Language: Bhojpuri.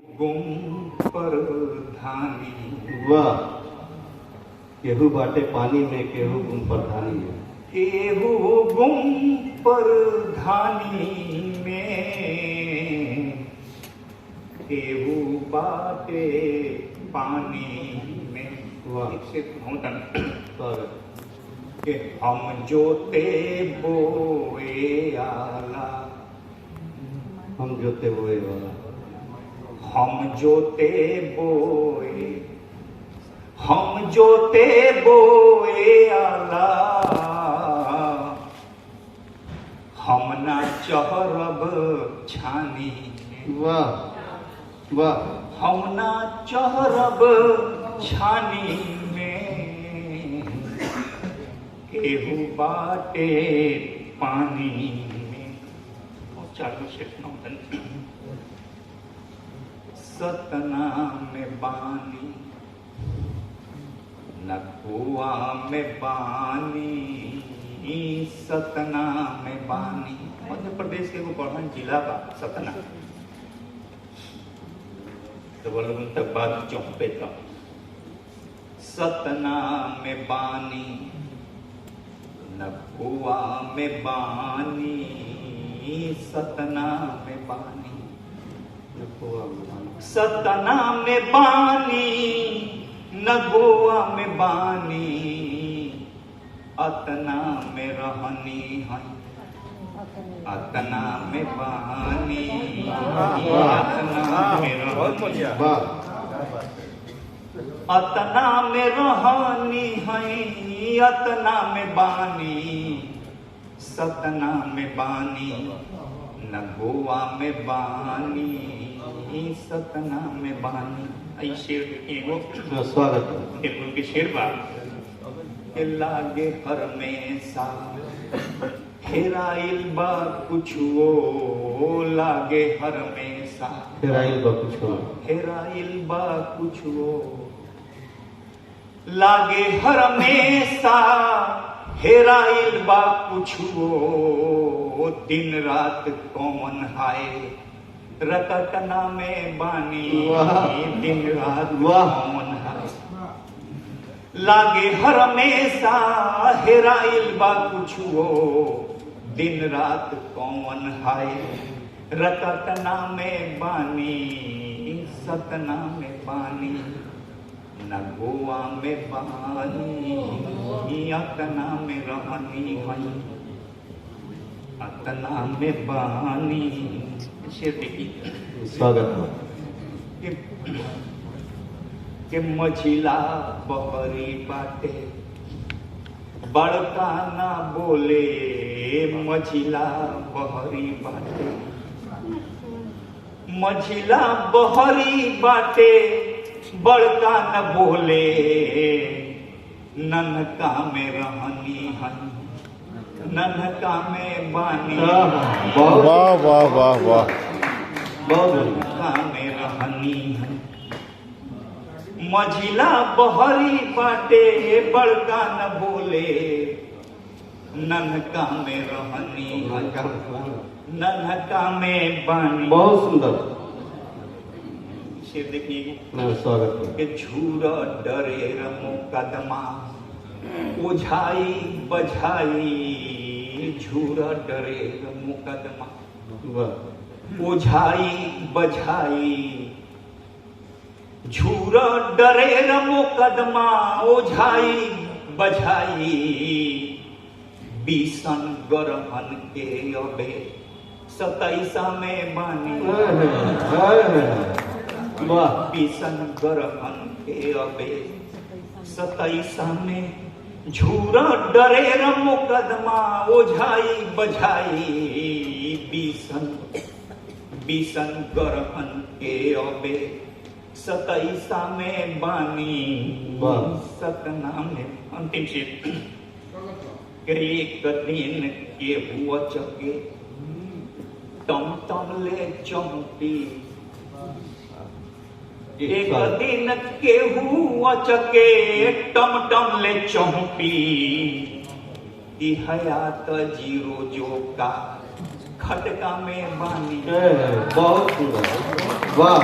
गुम पर धानी। वाह। केहू बाटे पानी में, केहू गुम पर धानी है। केहू गुम पर धानी में, केहू बाटे पानी में। वाह। से पर कि हम जोते बोए आला, हम जोते बोए वाला, हम जोते बोए, हम जोते बोए आला, हम ना चहरब छानी में। वाह वाह। हम ना चहरब छानी में, केहू बाटे पानी में। और चालू से नौतन सतना में बानी, न कुआ में बानी, सतना में बानी। मध्य प्रदेश के एगो बढ़न जिला बा सतना। तो बोलो तक बात चौंपे तक सतना में बानी, न कुआ में बानी, सतना में बानी। सतना में बानी, न गोवा में बानी, अतना में रहनी है, अतना में बानी, अतना में रहनी, अतना में रहनी है, अतना में बानी, सतना में बानी, न गोवा में बानी, सतना में बानी। आई शेर एगो स्वागत है। उनके शेर बा के लागे हर में सा हेराइल बा कुछो, लागे हर में सा हेराइल बा कुछो, हेराइल बा कुछो, लागे हर में सा हेराइल बा कुछो, दिन रात कौन हाय रटना में बानी, दिन रात कौन हाय, लागे हर हमेशा हेराइल बा कुछो, दिन रात कौन हाय रटना में बानी, सतना में बानी, न गोवा में बानी, अतना में रहनी है, अतना में बानी। शेर देखिए। स्वागत है। के मझिला बहरी बाटे, बड़का ना बोले, मझिला बहरी बाटे, मझिला बहरी बाटे, बड़का न बोले, ननका में रहनी है, ननका में बानी। वाह वाह वाह वाह। ननका में रहनी है, मझिला बहरी बाटे, बड़का न बोले, ननका में रहनी है, ननका में बानी। बहुत सुंदर शेर देखिए। स्वागत है। के झूरा डरे मुकदमा, ओझाई बझाई, झूरा डरे मुकदमा, ओझाई बझाई, झूरा डरे मुकदमा, ओझाई बझाई, बीसन गरहन के अबे 27 में बानी। बीसन गरहन के अबे 27 में, झूरा डरे मुकदमा, ओझाई बझाई, बीसन गरहन के अबे 27 में बानी, सतना में। अंतिम शेर। एक दिन के हुआ चके, टम टम ले चौंपी, एक दिन के हुआ चके, टम टम ले चौंपी, की हयात जीरो जो का खटका में बानी। बहुत सुंदर। वाह।